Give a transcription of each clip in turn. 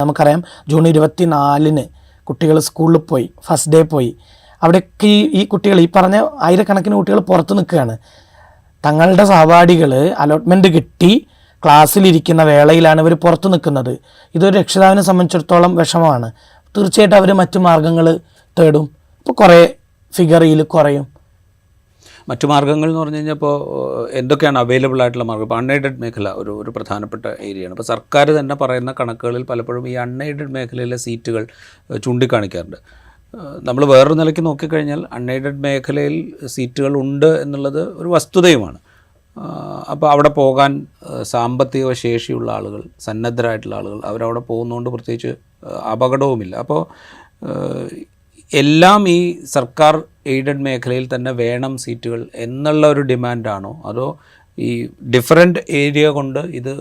നമുക്കറിയാം ജൂൺ 24 കുട്ടികൾ സ്കൂളിൽ പോയി, ഫസ്റ്റ് ഡേ പോയി. അവിടെയൊക്കെ ഈ കുട്ടികൾ, ഈ പറഞ്ഞ ആയിരക്കണക്കിന് കുട്ടികൾ പുറത്ത് നിൽക്കുകയാണ്. തങ്ങളുടെ സഹപാഠികൾ അലോട്ട്മെൻറ്റ് കിട്ടി ക്ലാസ്സിലിരിക്കുന്ന വേളയിലാണ് ഇവർ പുറത്ത് നിൽക്കുന്നത്. ഇതൊരു രക്ഷിതാവിനെ സംബന്ധിച്ചിടത്തോളം വിഷമമാണ്. തീർച്ചയായിട്ടും അവർ മറ്റു മാർഗ്ഗങ്ങൾ തേടും. അപ്പോൾ കുറേ ഫിഗറിൽ കുറയും. മറ്റു മാർഗ്ഗങ്ങൾ എന്ന് പറഞ്ഞു കഴിഞ്ഞാൽ ഇപ്പോൾ എന്തൊക്കെയാണ് അവൈലബിൾ ആയിട്ടുള്ള മാർഗ്ഗം? ഇപ്പോൾ അൺഎയ്ഡഡ് മേഖല ഒരു പ്രധാനപ്പെട്ട ഏരിയയാണ്. ഇപ്പോൾ സർക്കാർ തന്നെ പറയുന്ന കണക്കുകളിൽ പലപ്പോഴും ഈ അൺഎയ്ഡഡ് മേഖലയിലെ സീറ്റുകൾ ചൂണ്ടിക്കാണിക്കാറുണ്ട്. നമ്മൾ വേറൊരു നിലയ്ക്ക് നോക്കിക്കഴിഞ്ഞാൽ അൺഎയ്ഡഡ് മേഖലയിൽ സീറ്റുകൾ ഉണ്ട് എന്നുള്ളത് ഒരു വസ്തുതയുമാണ്. അപ്പോൾ അവിടെ പോകാൻ സാമ്പത്തിക ശേഷിയുള്ള ആളുകൾ, സന്നദ്ധരായിട്ടുള്ള ആളുകൾ അവരവിടെ പോകുന്നതുകൊണ്ട് പ്രത്യേകിച്ച് അപകടവുമില്ല. അപ്പോൾ എല്ലാം ഈ സർക്കാർ എയ്ഡഡ് മേഖലയിൽ തന്നെ വേണം സീറ്റുകൾ എന്നുള്ള ഒരു ഡിമാൻഡാണോ, അതോ ഈ ഡിഫറെൻ്റ് ഏരിയ കൊണ്ട് ഇത്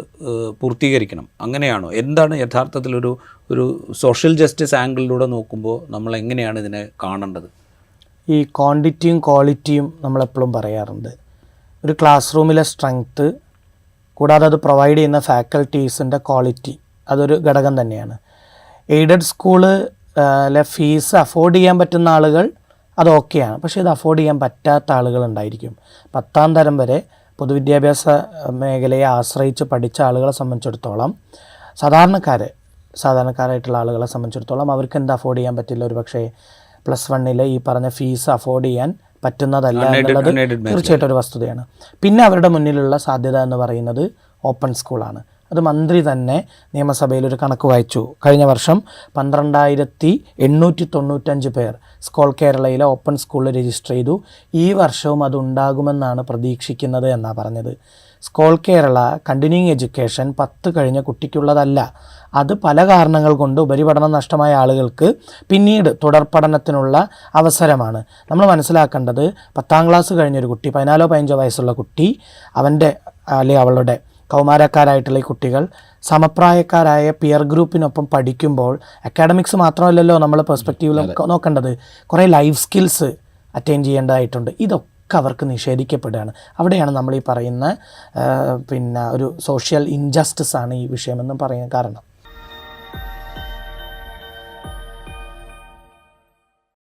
പൂർത്തീകരിക്കണം അങ്ങനെയാണോ? എന്താണ് യഥാർത്ഥത്തിലൊരു സോഷ്യൽ ജസ്റ്റിസ് ആംഗിളിലൂടെ നോക്കുമ്പോൾ നമ്മൾ എങ്ങനെയാണ് ഇതിനെ കാണേണ്ടത്? ഈ ക്വാണ്ടിറ്റിയും ക്വാളിറ്റിയും നമ്മളെപ്പോഴും പറയാറുണ്ട്. ഒരു ക്ലാസ് റൂമിലെ സ്ട്രെങ്ത്ത് കൂടാതെ അത് പ്രൊവൈഡ് ചെയ്യുന്ന ഫാക്കൽറ്റീസിൻ്റെ ക്വാളിറ്റി, അതൊരു ഘടകം തന്നെയാണ്. എയ്ഡഡ് സ്കൂളിലെ ഫീസ് അഫോർഡ് ചെയ്യാൻ പറ്റുന്ന ആളുകൾ അത് ഓക്കെയാണ്. പക്ഷേ ഇത് അഫോർഡ് ചെയ്യാൻ പറ്റാത്ത ആളുകളുണ്ടായിരിക്കും. 10ാം തരം വരെ പൊതുവിദ്യാഭ്യാസ മേഖലയെ ആശ്രയിച്ച് പഠിച്ച ആളുകളെ സംബന്ധിച്ചിടത്തോളം, സാധാരണക്കാരായിട്ടുള്ള ആളുകളെ സംബന്ധിച്ചിടത്തോളം അവർക്ക് എന്താ അഫോർഡ് ചെയ്യാൻ പറ്റില്ല. ഒരു പക്ഷേ +1 ഈ പറഞ്ഞ ഫീസ് അഫോർഡ് ചെയ്യാൻ പറ്റുന്നതല്ല എന്നുള്ളത് തീർച്ചയായിട്ടും ഒരു വസ്തുതയാണ്. പിന്നെ അവരുടെ മുന്നിലുള്ള സാധ്യത എന്ന് പറയുന്നത് ഓപ്പൺ സ്കൂളാണ്. അത് മന്ത്രി തന്നെ നിയമസഭയിൽ ഒരു കണക്ക് വായിച്ചു. കഴിഞ്ഞ വർഷം 12,895 പേർ സ്കോൾ കേരളയിലെ ഓപ്പൺ സ്കൂളിൽ രജിസ്റ്റർ ചെയ്തു. ഈ വർഷവും അതുണ്ടാകുമെന്നാണ് പ്രതീക്ഷിക്കുന്നത് എന്നാണ് പറഞ്ഞത്. സ്കോൾ കേരള കണ്ടിന്യൂയിങ് എഡ്യൂക്കേഷൻ 10 കഴിഞ്ഞ കുട്ടിക്കുള്ളതല്ല. അത് പല കാരണങ്ങൾ കൊണ്ട് ഉപരിപഠനം നഷ്ടമായ ആളുകൾക്ക് പിന്നീട് തുടർ പഠനത്തിനുള്ള അവസരമാണ്. നമ്മൾ മനസ്സിലാക്കേണ്ടത് 10ാം ക്ലാസ് കഴിഞ്ഞൊരു കുട്ടി, 14-15 വയസ്സുള്ള കുട്ടി, അവൻ്റെ അല്ലെങ്കിൽ അവളുടെ കൗമാരക്കാരായിട്ടുള്ള ഈ കുട്ടികൾ സമപ്രായക്കാരായ പിയർ ഗ്രൂപ്പിനൊപ്പം പഠിക്കുമ്പോൾ അക്കാഡമിക്സ് മാത്രമല്ലല്ലോ നമ്മൾ പെർസ്പെക്റ്റീവിൽ നോക്കേണ്ടത്, കുറേ ലൈഫ് സ്കിൽസ് അറ്റൈൻ ചെയ്യേണ്ടതായിട്ടുണ്ട്. ഇതൊക്കെ അവർക്ക് നിഷേധിക്കപ്പെടുകയാണ്. അവിടെയാണ് നമ്മൾ ഈ പറയുന്ന ഒരു സോഷ്യൽ ഇൻജസ്റ്റിസ് ആണ് ഈ വിഷയമെന്ന് പറയാൻ കാരണം.